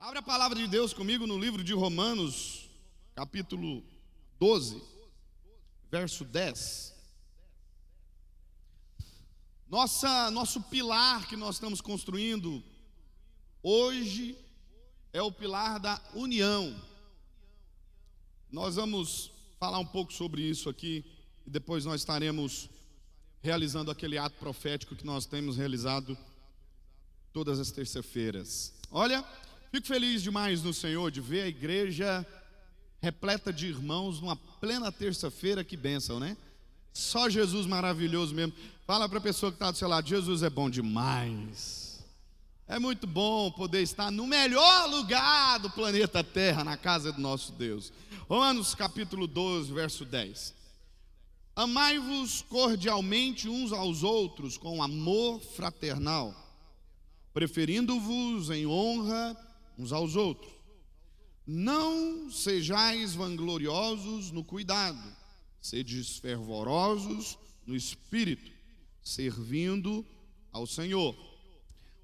Abre a palavra de Deus comigo no livro de Romanos, capítulo 12, verso 10. Nosso pilar que nós estamos construindo hoje é o pilar da união. Nós vamos falar um pouco sobre isso aqui e depois nós estaremos realizando aquele ato profético que nós temos realizado todas as terças-feiras. Olha, fico feliz demais no Senhor de ver a igreja repleta de irmãos numa plena terça-feira. Que bênção, né? Só Jesus maravilhoso mesmo. Fala para a pessoa que está do seu lado: Jesus é bom demais. É muito bom poder estar no melhor lugar do planeta Terra, na casa do nosso Deus. Romanos capítulo 12, verso 10. Amai-vos cordialmente uns aos outros com amor fraternal, preferindo-vos em honra uns aos outros. Não sejais vangloriosos no cuidado, sedes fervorosos no espírito, servindo ao Senhor.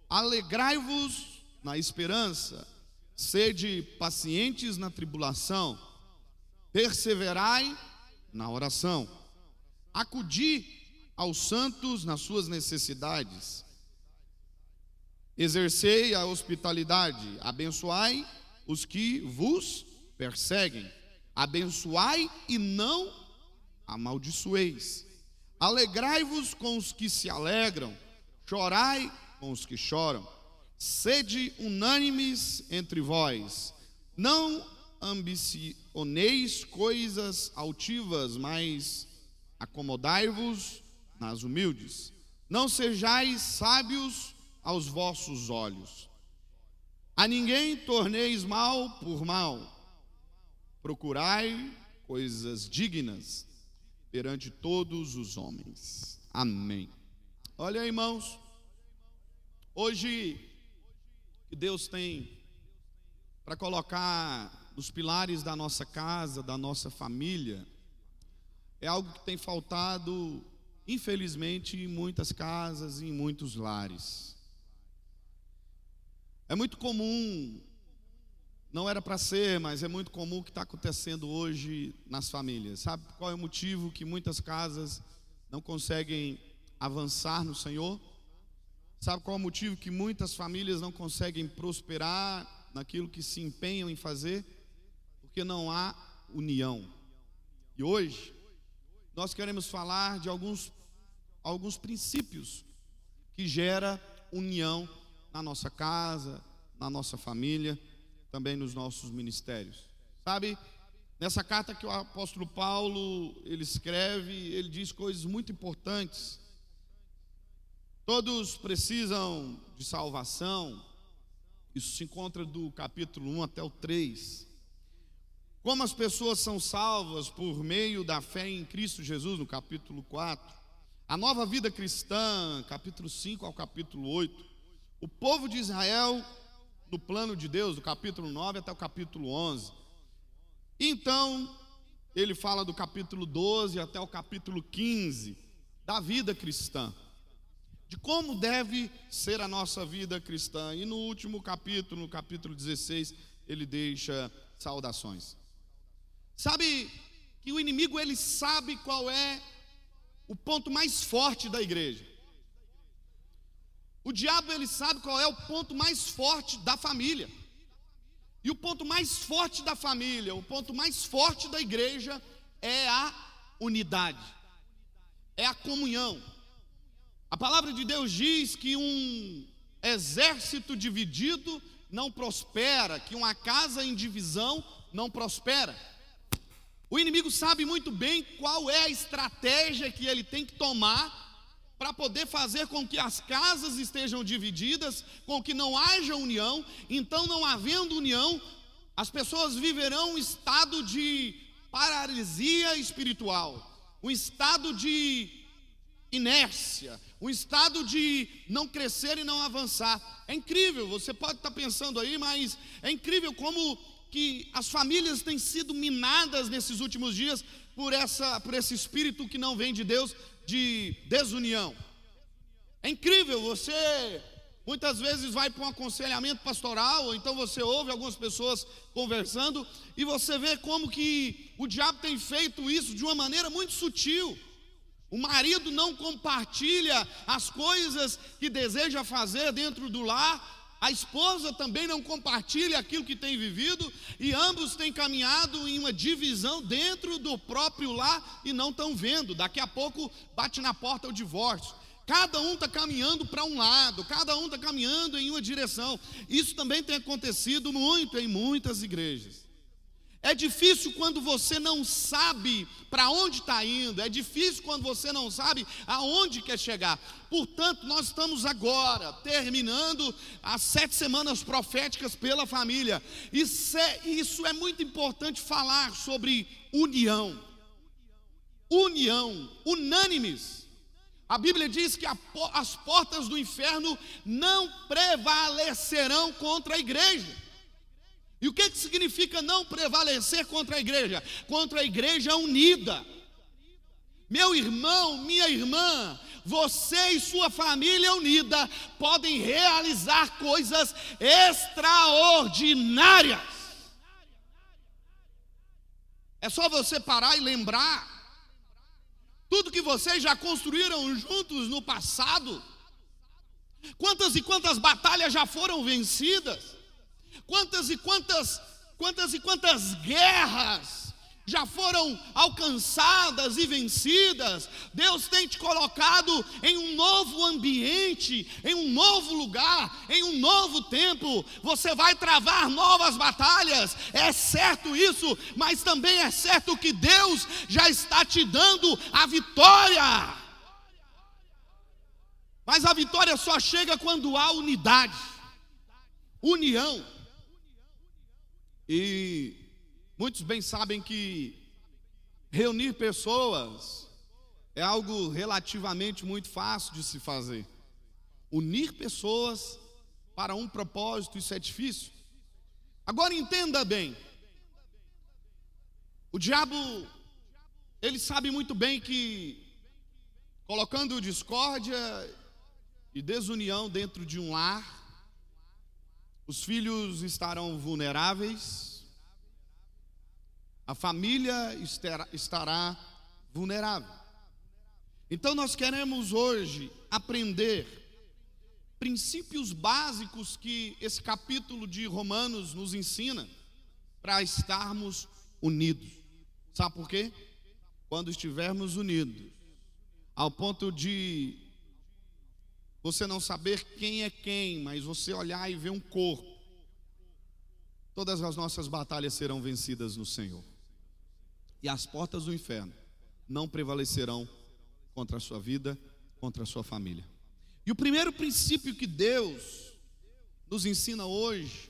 Alegrai-vos na esperança, sede pacientes na tribulação, perseverai na oração. Acudi aos santos nas suas necessidades, exercei a hospitalidade, abençoai os que vos perseguem, abençoai e não amaldiçoeis. Alegrai-vos com os que se alegram, chorai com os que choram. Sede unânimes entre vós, não ambicioneis coisas altivas, mas acomodai-vos nas humildes. Não sejais sábios aos vossos olhos. A ninguém torneis mal por mal. Procurai coisas dignas perante todos os homens. Amém. Olha, irmãos, hoje que Deus tem para colocar nos pilares da nossa casa, da nossa família, é algo que tem faltado, infelizmente, em muitas casas e em muitos lares. É muito comum, não era para ser, mas é muito comum o que está acontecendo hoje nas famílias. Sabe qual é o motivo que muitas casas não conseguem avançar no Senhor? Sabe qual é o motivo que muitas famílias não conseguem prosperar naquilo que se empenham em fazer? Porque não há união. E hoje nós queremos falar de alguns princípios que geram união na nossa casa, na nossa família, também nos nossos ministérios. Sabe, nessa carta que o apóstolo Paulo, ele escreve, ele diz coisas muito importantes. Todos precisam de salvação. Isso se encontra do capítulo 1 até o 3. Como as pessoas são salvas por meio da fé em Cristo Jesus, no capítulo 4. A nova vida cristã, capítulo 5 ao capítulo 8. O povo de Israel no plano de Deus, do capítulo 9 até o capítulo 11. Então, ele fala do capítulo 12 até o capítulo 15, da vida cristã, de como deve ser a nossa vida cristã. E no último capítulo, no capítulo 16, ele deixa saudações. Sabe que o inimigo, ele sabe qual é o ponto mais forte da igreja. O diabo, ele sabe qual é o ponto mais forte da família. E o ponto mais forte da família, o ponto mais forte da igreja é a unidade, é a comunhão. A palavra de Deus diz que um exército dividido não prospera, que uma casa em divisão não prospera. O inimigo sabe muito bem qual é a estratégia que ele tem que tomar para poder fazer com que as casas estejam divididas, com que não haja união. Então, não havendo união, as pessoas viverão um estado de paralisia espiritual, um estado de inércia, um estado de não crescer e não avançar. É incrível, você pode estar pensando aí, mas é incrível como que as famílias têm sido minadas nesses últimos dias por esse espírito que não vem de Deus, de desunião. É incrível, você muitas vezes vai para um aconselhamento pastoral, ou então você ouve algumas pessoas conversando, e você vê como que o diabo tem feito isso de uma maneira muito sutil. O marido não compartilha as coisas que deseja fazer dentro do lar, a esposa também não compartilha aquilo que tem vivido, e ambos têm caminhado em uma divisão dentro do próprio lar e não estão vendo. Daqui a pouco bate na porta o divórcio. Cada um está caminhando para um lado, cada um está caminhando em uma direção. Isso também tem acontecido muito em muitas igrejas. É difícil quando você não sabe para onde está indo, é difícil quando você não sabe aonde quer chegar. Portanto, nós estamos agora terminando as 7 semanas proféticas pela família. Isso é muito importante falar sobre união. União, unânimes. A Bíblia diz que as portas do inferno não prevalecerão contra a igreja. E o que significa não prevalecer contra a igreja? Contra a igreja unida. Meu irmão, minha irmã, você e sua família unida podem realizar coisas extraordinárias. É só você parar e lembrar tudo que vocês já construíram juntos no passado. Quantas e quantas batalhas já foram vencidas? Quantas e quantas guerras já foram alcançadas e vencidas? Deus tem te colocado em um novo ambiente, em um novo lugar, em um novo tempo. Você vai travar novas batalhas, é certo isso, mas também é certo que Deus já está te dando a vitória. Mas a vitória só chega quando há unidade, união. E muitos bem sabem que reunir pessoas é algo relativamente muito fácil de se fazer. Unir pessoas para um propósito, isso é difícil. Agora entenda bem, o diabo, ele sabe muito bem que colocando discórdia e desunião dentro de um lar, os filhos estarão vulneráveis, a família estará vulnerável. Então nós queremos hoje aprender princípios básicos que esse capítulo de Romanos nos ensina para estarmos unidos. Sabe por quê? Quando estivermos unidos, ao ponto de você não saber quem é quem, mas você olhar e ver um corpo, todas as nossas batalhas serão vencidas no Senhor. E as portas do inferno não prevalecerão contra a sua vida, contra a sua família. E o primeiro princípio que Deus nos ensina hoje,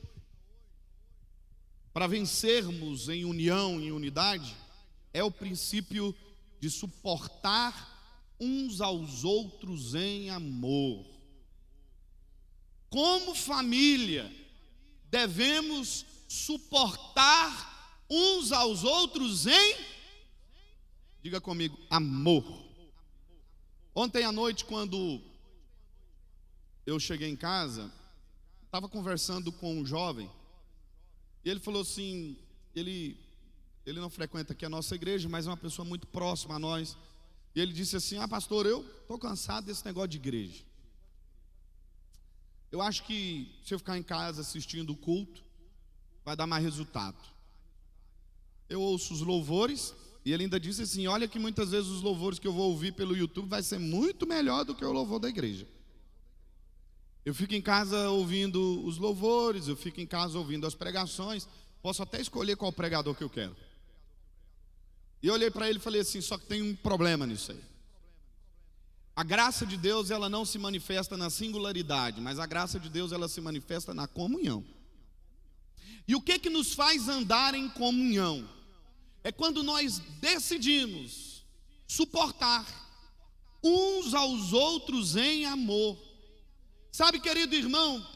para vencermos em união, em unidade, é o princípio de suportar uns aos outros em amor. Como família, devemos suportar uns aos outros em, diga comigo, amor. Ontem à noite, quando eu cheguei em casa, estava conversando com um jovem, e ele falou assim, ele não frequenta aqui a nossa igreja, mas é uma pessoa muito próxima a nós. E ele disse assim: pastor, eu estou cansado desse negócio de igreja. Eu acho que se eu ficar em casa assistindo o culto, vai dar mais resultado. Eu ouço os louvores, e ele ainda disse assim: olha que muitas vezes os louvores que eu vou ouvir pelo YouTube vai ser muito melhor do que o louvor da igreja. Eu fico em casa ouvindo os louvores, eu fico em casa ouvindo as pregações, posso até escolher qual pregador que eu quero. E eu olhei para ele e falei assim: só que tem um problema nisso aí. A graça de Deus, ela não se manifesta na singularidade, mas a graça de Deus, ela se manifesta na comunhão. E o que nos faz andar em comunhão? É quando nós decidimos suportar uns aos outros em amor. Sabe, querido irmão,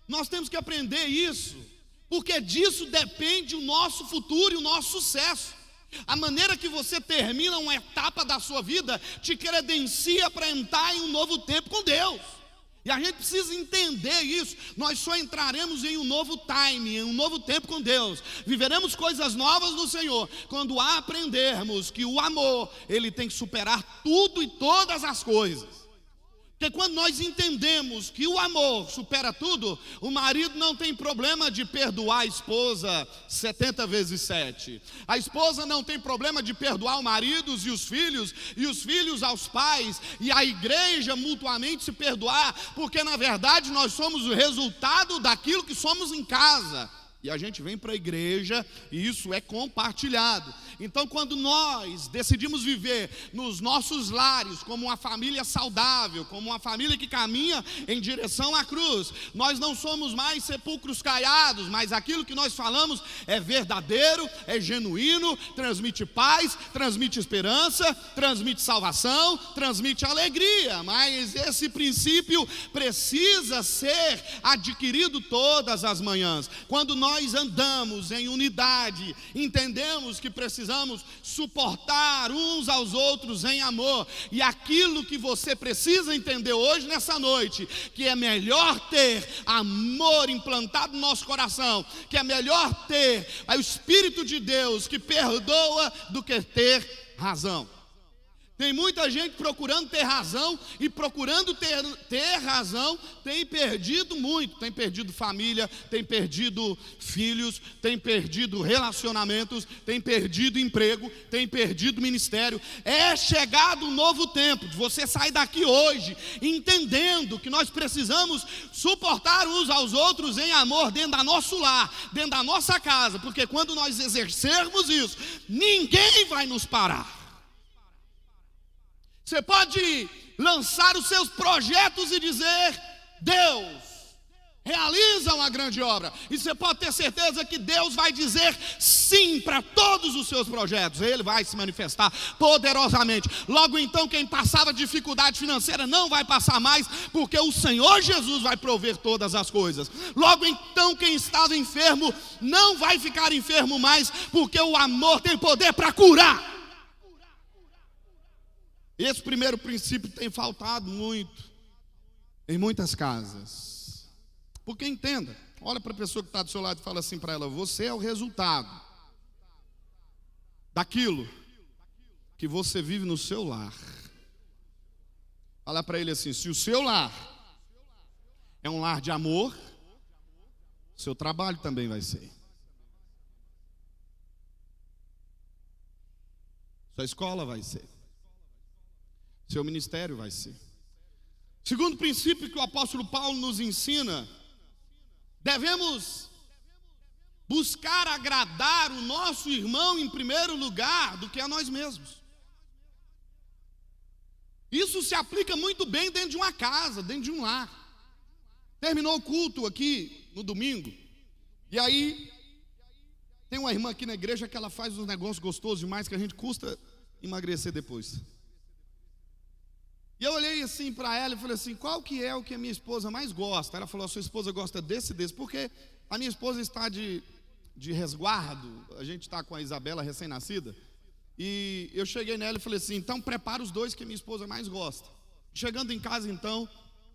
nós temos que aprender isso, porque disso depende o nosso futuro e o nosso sucesso. A maneira que você termina uma etapa da sua vida te credencia para entrar em um novo tempo com Deus. E a gente precisa entender isso. Nós só entraremos em um novo time, em um novo tempo com Deus. Viveremos coisas novas no Senhor quando aprendermos que o amor, ele tem que superar tudo e todas as coisas. Porque quando nós entendemos que o amor supera tudo, o marido não tem problema de perdoar a esposa 70 vezes 7. A esposa não tem problema de perdoar o marido e os filhos aos pais, e a igreja mutuamente se perdoar, porque na verdade nós somos o resultado daquilo que somos em casa. E a gente vem para a igreja e isso é compartilhado. Então, quando nós decidimos viver nos nossos lares como uma família saudável, como uma família que caminha em direção à cruz, nós não somos mais sepulcros caiados, mas aquilo que nós falamos é verdadeiro, é genuíno, transmite paz, transmite esperança, transmite salvação, transmite alegria. Mas esse princípio precisa ser adquirido todas as manhãs. Quando nós andamos em unidade, entendemos que precisamos suportar uns aos outros em amor. E aquilo que você precisa entender hoje, nessa noite, que é melhor ter amor implantado no nosso coração, que é melhor ter o Espírito de Deus que perdoa do que ter razão. Tem muita gente procurando ter razão, e procurando ter razão, tem perdido muito, tem perdido família, tem perdido filhos, tem perdido relacionamentos, tem perdido emprego, tem perdido ministério. É chegado um novo tempo de você sair daqui hoje, entendendo que nós precisamos suportar uns aos outros em amor dentro do nosso lar, dentro da nossa casa, porque quando nós exercermos isso, ninguém vai nos parar. Você pode lançar os seus projetos e dizer: Deus realiza uma grande obra. E você pode ter certeza que Deus vai dizer sim para todos os seus projetos. Ele vai se manifestar poderosamente. Logo então, quem passava dificuldade financeira não vai passar mais, porque o Senhor Jesus vai prover todas as coisas. Logo então, quem estava enfermo não vai ficar enfermo mais, porque o amor tem poder para curar. Esse primeiro princípio tem faltado muito em muitas casas. Porque entenda, olha para a pessoa que está do seu lado e fala assim para ela: você é o resultado daquilo que você vive no seu lar. Fala para ele assim: se o seu lar é um lar de amor, seu trabalho também vai ser. Sua escola vai ser. Seu ministério vai ser. Segundo princípio que o apóstolo Paulo nos ensina: devemos buscar agradar o nosso irmão em primeiro lugar do que a nós mesmos. Isso se aplica muito bem dentro de uma casa, dentro de um lar. Terminou o culto aqui no domingo, e aí tem uma irmã aqui na igreja que ela faz uns negócios gostosos demais que a gente custa emagrecer depois. E eu olhei assim para ela e falei assim: qual que é o que a minha esposa mais gosta? Ela falou: a sua esposa gosta desse, porque a minha esposa está de resguardo. A gente está com a Isabela recém-nascida. E eu cheguei nela e falei assim: então prepara os dois que a minha esposa mais gosta. Chegando em casa então,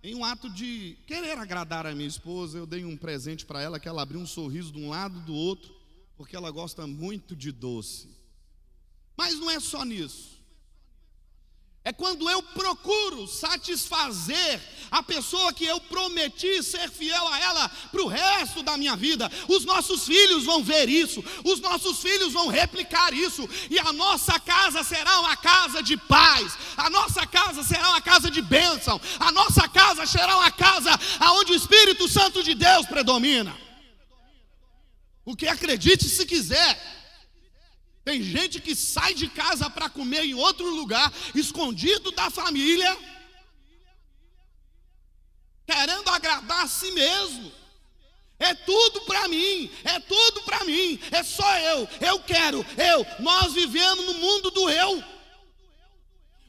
em um ato de querer agradar a minha esposa, eu dei um presente para ela, que ela abriu um sorriso de um lado e do outro, porque ela gosta muito de doce. Mas não é só nisso. É quando eu procuro satisfazer a pessoa que eu prometi ser fiel a ela para o resto da minha vida. Os nossos filhos vão ver isso, os nossos filhos vão replicar isso, e a nossa casa será uma casa de paz, a nossa casa será uma casa de bênção, a nossa casa será uma casa onde o Espírito Santo de Deus predomina. O que acredite se quiser. Tem gente que sai de casa para comer em outro lugar, escondido da família, querendo agradar a si mesmo. É tudo para mim, é tudo para mim, é só eu quero, nós vivemos no mundo do eu.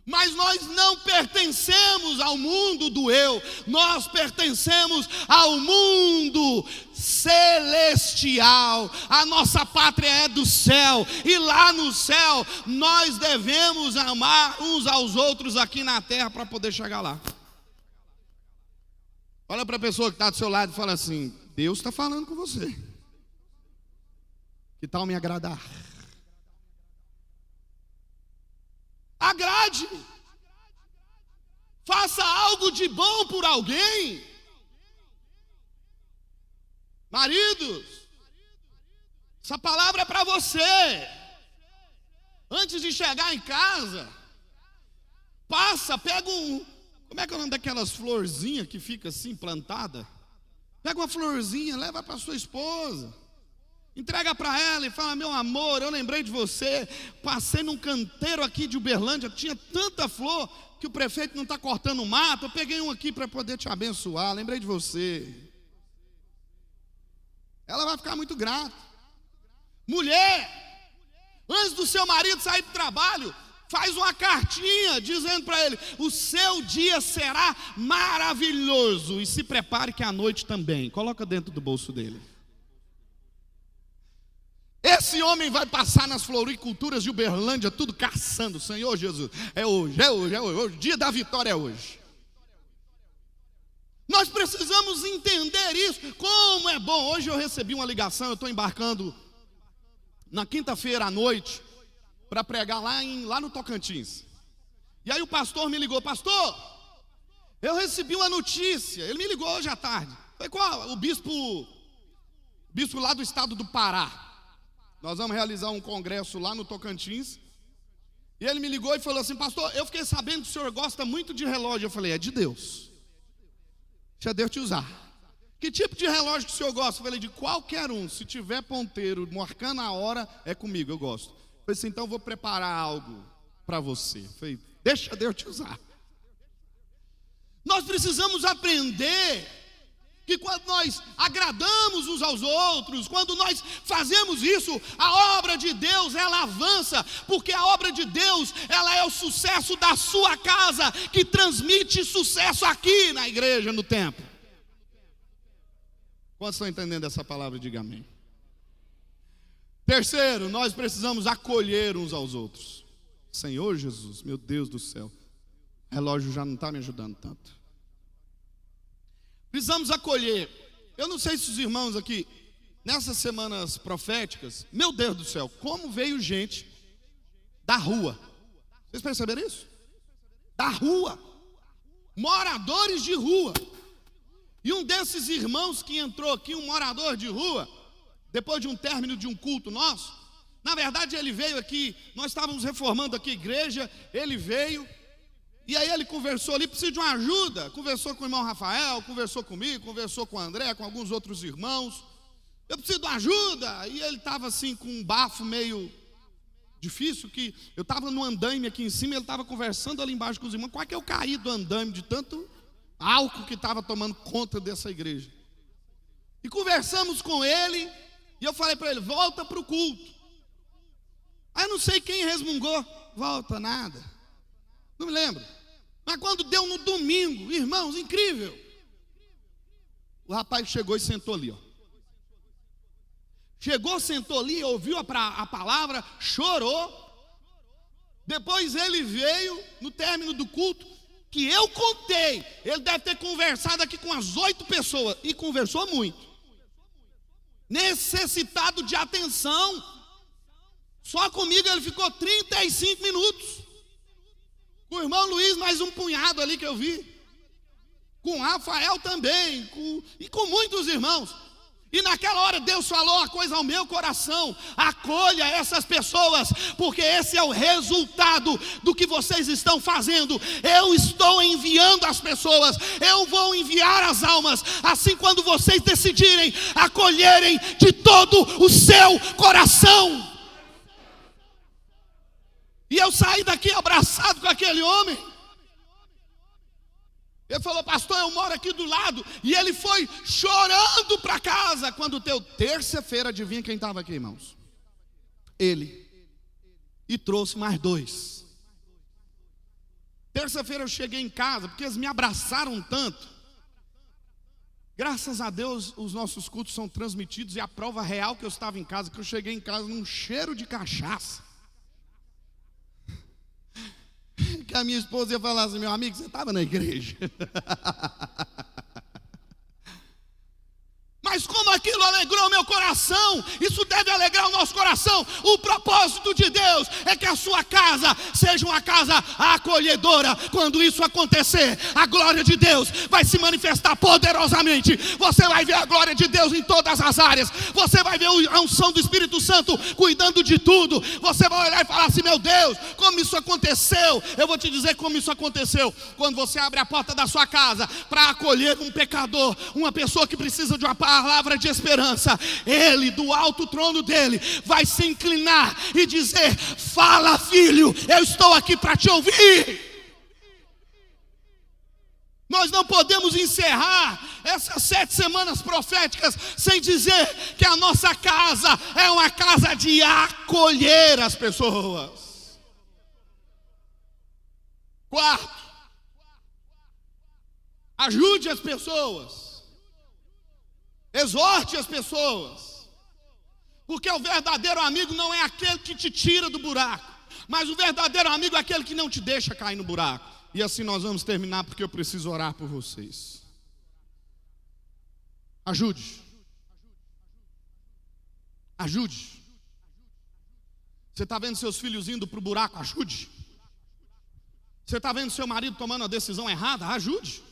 Mas nós não pertencemos ao mundo do eu, nós pertencemos ao mundo celestial. A nossa pátria é do céu, e lá no céu nós devemos amar uns aos outros aqui na terra para poder chegar lá. Olha para a pessoa que está do seu lado e fala assim: Deus está falando com você. Que tal me agradar? Agrade. Faça algo de bom por alguém. Maridos, essa palavra é para você. Antes de chegar em casa, pega como é que é o nome daquelas florzinhas que fica assim plantada? Pega uma florzinha, leva para sua esposa, entrega para ela e fala: meu amor, eu lembrei de você. Passei num canteiro aqui de Uberlândia, tinha tanta flor que o prefeito não está cortando o mato. Eu peguei um aqui para poder te abençoar, lembrei de você. Ela vai ficar muito grata. Mulher, antes do seu marido sair do trabalho, faz uma cartinha dizendo para ele: o seu dia será maravilhoso, e se prepare que a noite também. Coloca dentro do bolso dele. Esse homem vai passar nas floriculturas de Uberlândia tudo caçando. Senhor Jesus, é hoje, é hoje, é hoje. O dia da vitória é hoje. Nós precisamos entender isso. Como é bom. Hoje eu recebi uma ligação. Eu estou embarcando na quinta-feira à noite para pregar lá no Tocantins. E aí o pastor me ligou: pastor, eu recebi uma notícia. Ele me ligou hoje à tarde. Foi qual? O bispo lá do estado do Pará. Nós vamos realizar um congresso lá no Tocantins. E ele me ligou e falou assim: pastor, eu fiquei sabendo que o senhor gosta muito de relógio. Eu falei: é de Deus. Deixa Deus te usar. Que tipo de relógio que o senhor gosta? Eu falei: de qualquer um. Se tiver ponteiro marcando a hora, é comigo, eu gosto. Eu falei assim: então eu vou preparar algo para você. Eu falei: deixa Deus te usar. Nós precisamos aprender que quando nós agradamos uns aos outros, quando nós fazemos isso, a obra de Deus, ela avança, porque a obra de Deus, ela é o sucesso da sua casa, que transmite sucesso aqui na igreja, no templo. Quantos estão entendendo essa palavra? Diga amém. Terceiro, nós precisamos acolher uns aos outros. Senhor Jesus, meu Deus do céu, o relógio já não está me ajudando tanto. Precisamos acolher. Eu não sei se os irmãos aqui, nessas semanas proféticas, meu Deus do céu, como veio gente da rua. Vocês perceberam isso? Da rua. Moradores de rua. E um desses irmãos que entrou aqui, um morador de rua, depois de um término de um culto nosso, na verdade ele veio aqui, nós estávamos reformando aqui a igreja, ele veio. E aí ele conversou ali, precisa de uma ajuda. Conversou com o irmão Rafael, conversou comigo, conversou com o André, com alguns outros irmãos. Eu preciso de uma ajuda. E ele estava assim com um bafo meio difícil, que eu estava no andaime aqui em cima, ele estava conversando ali embaixo com os irmãos. Quase que eu caí do andaime de tanto álcool que estava tomando conta dessa igreja. E conversamos com ele, e eu falei para ele: volta para o culto. Aí não sei quem resmungou: volta nada. Não me lembro. Mas quando deu no domingo, irmãos, incrível. O rapaz chegou e sentou ali, ó. Chegou, sentou ali, ouviu a palavra, chorou. Depois ele veio, no término do culto, que eu contei, ele deve ter conversado aqui com as 8 pessoas, e conversou muito. Necessitado de atenção. Só comigo ele ficou 35 minutos. Com o irmão Luiz, mais um punhado ali que eu vi. Com o Rafael também. E com muitos irmãos. E naquela hora Deus falou uma coisa ao meu coração: acolha essas pessoas, porque esse é o resultado do que vocês estão fazendo. Eu estou enviando as pessoas, eu vou enviar as almas. Assim, quando vocês decidirem acolherem de todo o seu coração. E eu saí daqui abraçado com aquele homem. Ele falou: pastor, eu moro aqui do lado. E ele foi chorando para casa. Quando deu terça-feira, adivinha quem estava aqui, irmãos? Ele. E trouxe mais 2. Terça-feira eu cheguei em casa, porque eles me abraçaram tanto. Graças a Deus os nossos cultos são transmitidos. E a prova real que eu estava em casa, que eu cheguei em casa num cheiro de cachaça. Que a minha esposa ia falar assim: meu amigo, você estava na igreja? alegrou meu coração, isso deve alegrar o nosso coração. O propósito de Deus é que a sua casa seja uma casa acolhedora. Quando isso acontecer, a glória de Deus vai se manifestar poderosamente. Você vai ver a glória de Deus em todas as áreas. Você vai ver a unção do Espírito Santo cuidando de tudo. Você vai olhar e falar assim: meu Deus, como isso aconteceu? Eu vou te dizer como isso aconteceu. Quando você abre a porta da sua casa para acolher um pecador, uma pessoa que precisa de uma palavra de esperança, Ele, do alto trono dele, vai se inclinar e dizer: fala, filho, eu estou aqui para te ouvir. Nós não podemos encerrar essas 7 semanas proféticas sem dizer que a nossa casa é uma casa de acolher as pessoas. Quarto, ajude as pessoas, exorte as pessoas, porque o verdadeiro amigo não é aquele que te tira do buraco, mas o verdadeiro amigo é aquele que não te deixa cair no buraco. E assim nós vamos terminar, porque eu preciso orar por vocês. Ajude. Ajude. Você está vendo seus filhos indo para o buraco? Ajude. Você está vendo seu marido tomando a decisão errada? Ajude.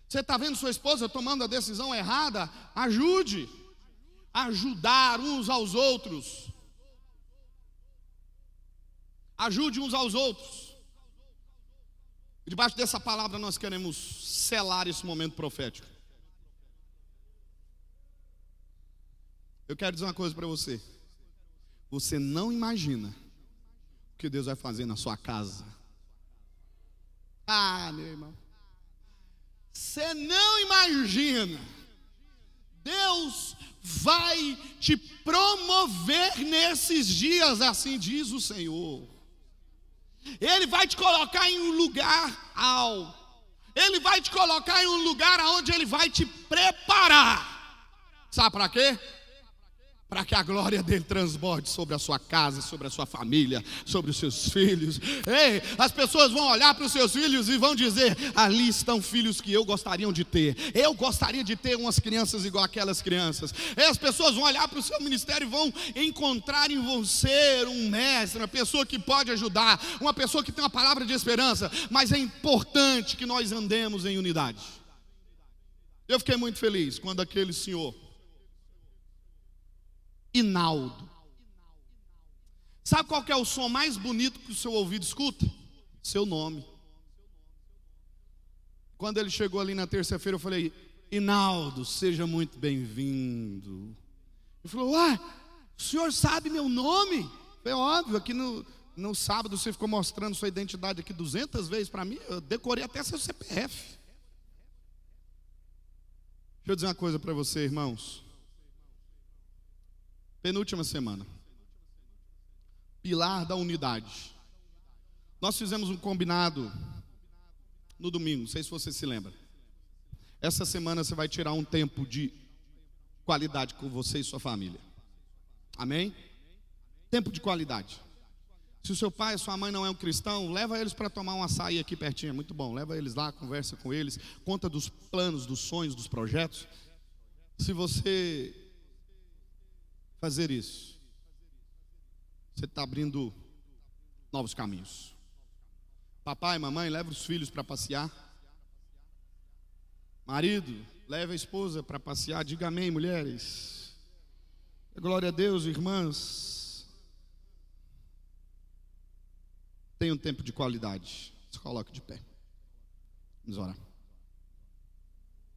Você está vendo sua esposa tomando a decisão errada? Ajude. Ajudar uns aos outros. Ajude uns aos outros. E debaixo dessa palavra nós queremos selar esse momento profético. Eu quero dizer uma coisa para você. Você não imagina o que Deus vai fazer na sua casa. Ah, meu irmão, você não imagina. Deus vai te promover nesses dias, assim diz o Senhor. Ele vai te colocar em um lugar alto. Ele vai te colocar em um lugar onde Ele vai te preparar. Sabe para quê? Para que a glória dele transborde sobre a sua casa, sobre a sua família, sobre os seus filhos. Ei, as pessoas vão olhar para os seus filhos e vão dizer: ali estão filhos que eu gostaria de ter. Eu gostaria de ter umas crianças igual aquelas crianças. E as pessoas vão olhar para o seu ministério e vão encontrar em você um mestre, uma pessoa que pode ajudar, uma pessoa que tem uma palavra de esperança. Mas é importante que nós andemos em unidade. Eu fiquei muito feliz quando aquele senhor Inaldo. Sabe qual que é o som mais bonito que o seu ouvido escuta? Seu nome. Quando ele chegou ali na terça-feira, eu falei: Inaldo, seja muito bem-vindo. Ele falou: ué, o senhor sabe meu nome? É óbvio, aqui no sábado você ficou mostrando sua identidade aqui 200 vezes para mim. Eu decorei até seu CPF. Deixa eu dizer uma coisa para você, irmãos. Penúltima semana, pilar da unidade. Nós fizemos um combinado no domingo, não sei se você se lembra. Essa semana você vai tirar um tempo de qualidade com você e sua família. Amém? Tempo de qualidade. Se o seu pai e sua mãe não é um cristão, leva eles para tomar um açaí aqui pertinho, é muito bom. Leva eles lá, conversa com eles, conta dos planos, dos sonhos, dos projetos. Se você fazer isso, você está abrindo novos caminhos. Papai, mamãe, leva os filhos para passear. Marido, leva a esposa para passear. Diga amém, mulheres. Glória a Deus, irmãs. Tenha um tempo de qualidade. Se coloque de pé. Vamos orar.